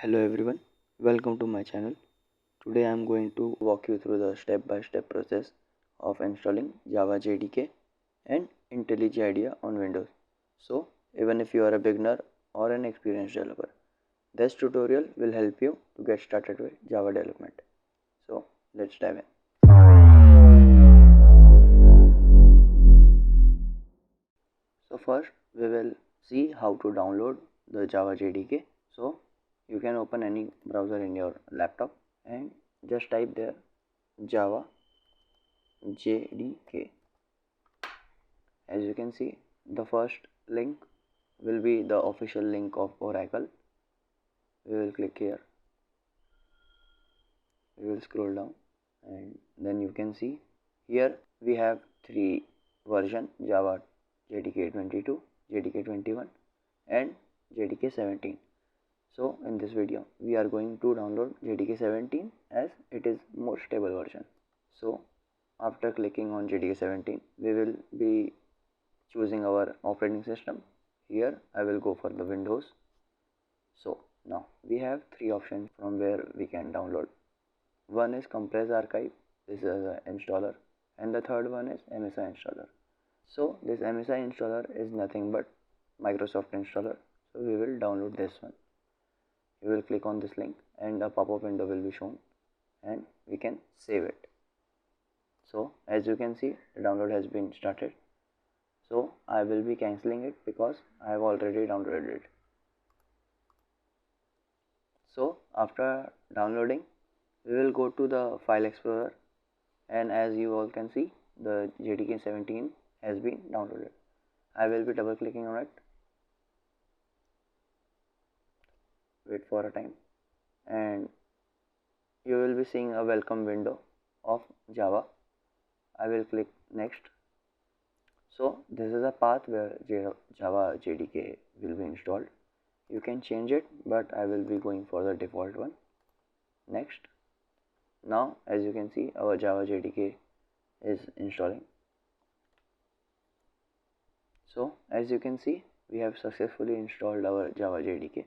Hello everyone, welcome to my channel. Today I am going to walk you through the step-by-step process of installing Java JDK and IntelliJ Idea on Windows. So even if you are a beginner or an experienced developer, this tutorial will help you to get started with Java development. So let's dive in. So first we will see how to download the Java JDK. So you can open any browser in your laptop and just type there Java JDK. As you can see, the first link will be the official link of Oracle. We will click here. We will scroll down and then you can see here we have three versions: Java JDK 22, JDK 21 and JDK 17. So in this video we are going to download JDK 17 as it is more stable version. So after clicking on JDK 17 we will be choosing our operating system. Here I will go for the Windows. So now we have three options from where we can download. One is compress archive, this is an installer, and the third one is MSI installer. So this MSI installer is nothing but Microsoft installer, so we will download this one. We will click on this link and a pop-up window will be shown and we can save it. So as you can see, the download has been started. So I will be cancelling it because I have already downloaded it. So after downloading, we will go to the file explorer, and as you all can see, the JDK 17 has been downloaded. I will be double clicking on it. Wait for a time and you will be seeing a welcome window of Java. I will click next. So this is a path where Java JDK will be installed. You can change it, but I will be going for the default one. Next. Now as you can see, our Java JDK is installing. So as you can see, we have successfully installed our Java JDK.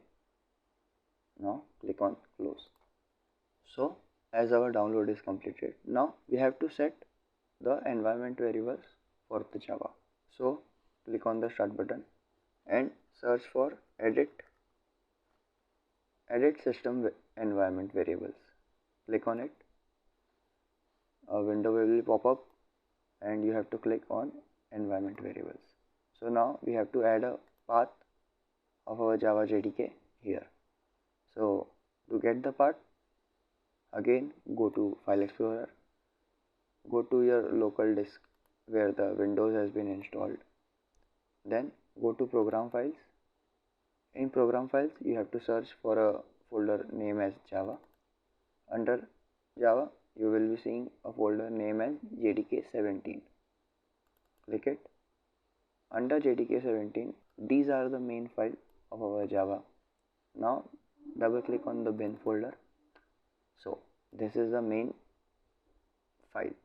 Now click on close. So as our download is completed, now we have to set the environment variables for the Java. So click on the start button and search for edit system environment variables. Click on it. A window will pop up and you have to click on environment variables. So now we have to add a path of our Java JDK here. So to get the path, again go to file explorer, go to your local disk where the Windows has been installed, then go to program files. In program files you have to search for a folder name as Java. Under Java you will be seeing a folder name as JDK 17. Click it. Under JDK 17, these are the main files of our Java. Now double click on the bin folder. So this is the main file.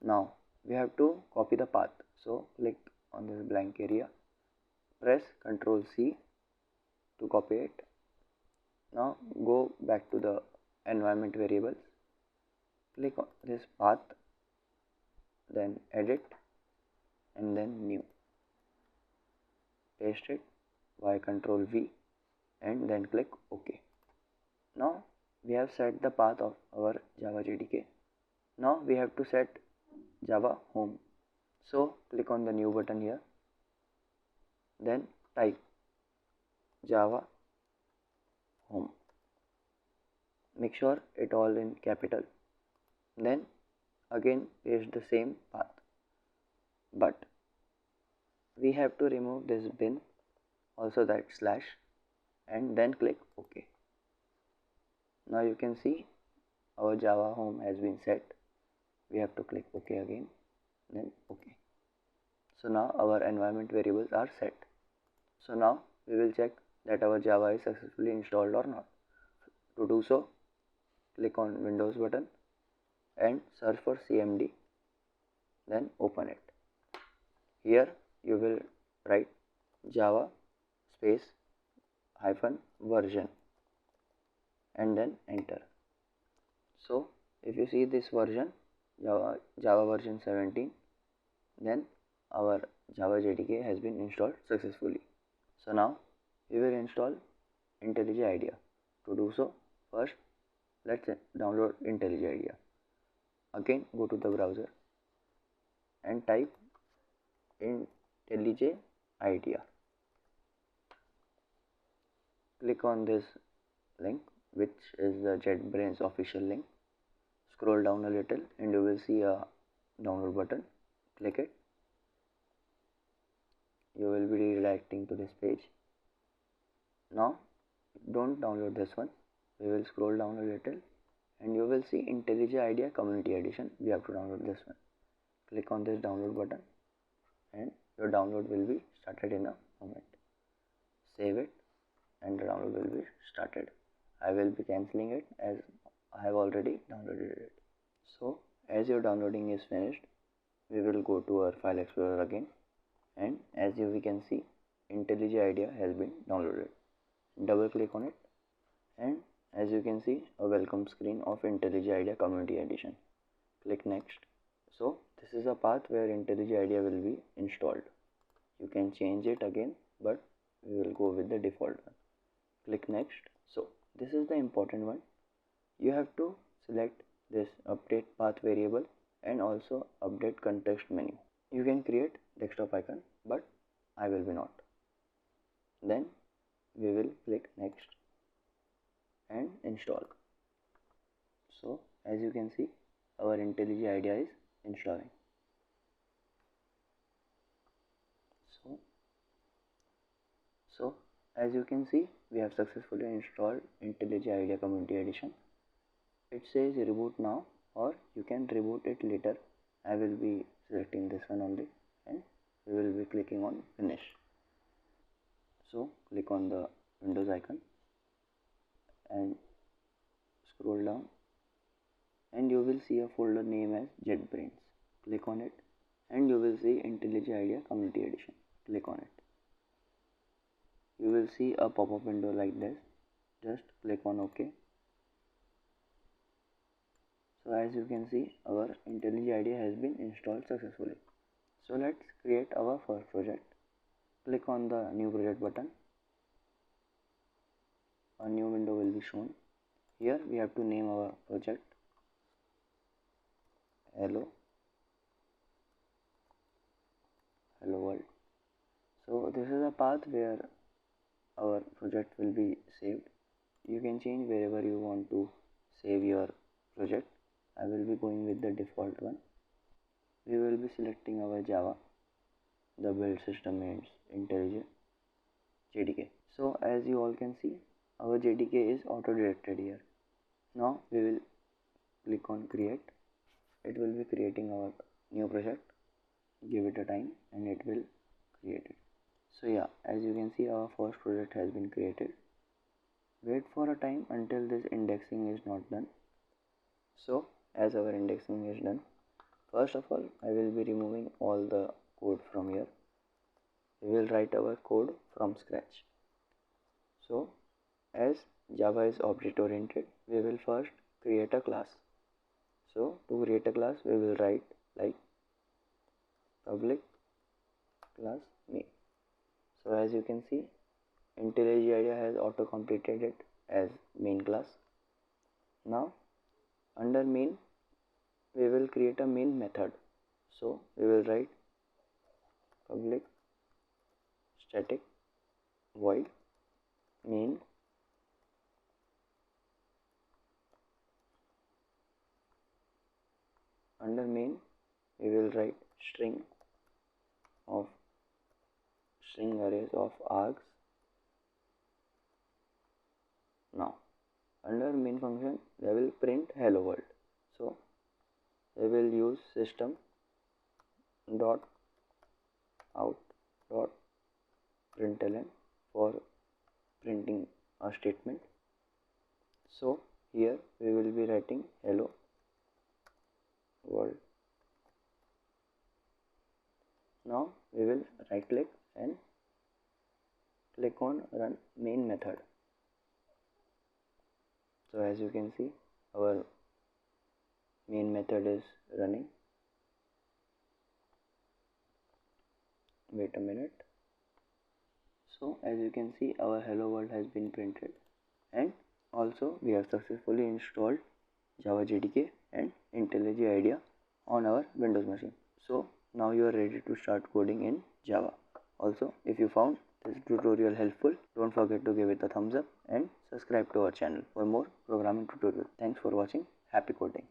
Now we have to copy the path. So click on this blank area, press Ctrl C to copy it. Now go back to the environment variables, click on this path, then edit and then new. Paste it by Ctrl V and then click OK. Now we have set the path of our Java JDK. Now we have to set Java home. So click on the new button here, then type Java home. Make sure it all in capital. Then again paste the same path. But we have to remove this bin, also that slash, and then click OK. Now you can see our Java home has been set. We have to click OK again, then OK. So now our environment variables are set. So now we will check that our Java is successfully installed or not. To do so, click on Windows button and search for CMD, then open it. Here you will write Java space hyphen version and then enter. So if you see this version, Java version 17, then our Java JDK has been installed successfully. So now we will install IntelliJ Idea. To do so, first let's download IntelliJ Idea. Again, go to the browser and type IntelliJ Idea. Click on this link, which is the JetBrains official link. Scroll down a little and you will see a download button. Click it. You will be redirecting to this page. Now don't download this one. We will scroll down a little and you will see IntelliJ Idea Community Edition. We have to download this one. Click on this download button and your download will be started in a moment. Save it and the download will be started. I will be cancelling it as I have already downloaded it. So as your downloading is finished, we will go to our file explorer again, and as we can see, IntelliJ Idea has been downloaded. Double click on it and as you can see, a welcome screen of IntelliJ Idea Community Edition. Click next. So this is a path where IntelliJ Idea will be installed. You can change it again, but we will go with the default one. Click next. So this is the important one. You have to select this update path variable and also update context menu. You can create desktop icon, but I will be not. Then we will click next and install. So as you can see, our IntelliJ Idea is installing. So as you can see, we have successfully installed IntelliJ Idea Community Edition. It says reboot now, or you can reboot it later. I will be selecting this one only and we will be clicking on finish. So click on the Windows icon and scroll down and you will see a folder name as JetBrains. Click on it and you will see IntelliJ Idea Community Edition. Click on it. You will see a pop-up window like this. Just click on OK. So as you can see, our IntelliJ Idea has been installed successfully. So let's create our first project. Click on the new project button. A new window will be shown. Here we have to name our project Hello World. So this is a path where our project will be saved. You can change wherever you want to save your project. I will be going with the default one. We will be selecting our Java. The build system is IntelliJ JDK. So as you all can see, our JDK is auto-directed here. Now we will click on create. It will be creating our new project. Give it a time and it will create it. So yeah, as you can see, our first project has been created. Wait for a time until this indexing is not done. So as our indexing is done, first of all, I will be removing all the code from here. We will write our code from scratch. So as Java is object oriented, we will first create a class. So to create a class, we will write like public class main. So as you can see, IntelliJ Idea has auto completed it as main class. Now under main, we will create a main method. So we will write public static void main under main. We will write string arrays of args. Now under main function, we will print hello world. So we will use system dot out dot println for printing a statement. So here we will be writing hello world. Now we will right click and click on run main method. So as you can see, our main method is running. Wait a minute. So as you can see, our hello world has been printed, and also we have successfully installed Java JDK and IntelliJ Idea on our Windows machine. So now you are ready to start coding in Java. Also, if you found this tutorial helpful, don't forget to give it a thumbs up and subscribe to our channel for more programming tutorials. Thanks for watching. Happy coding.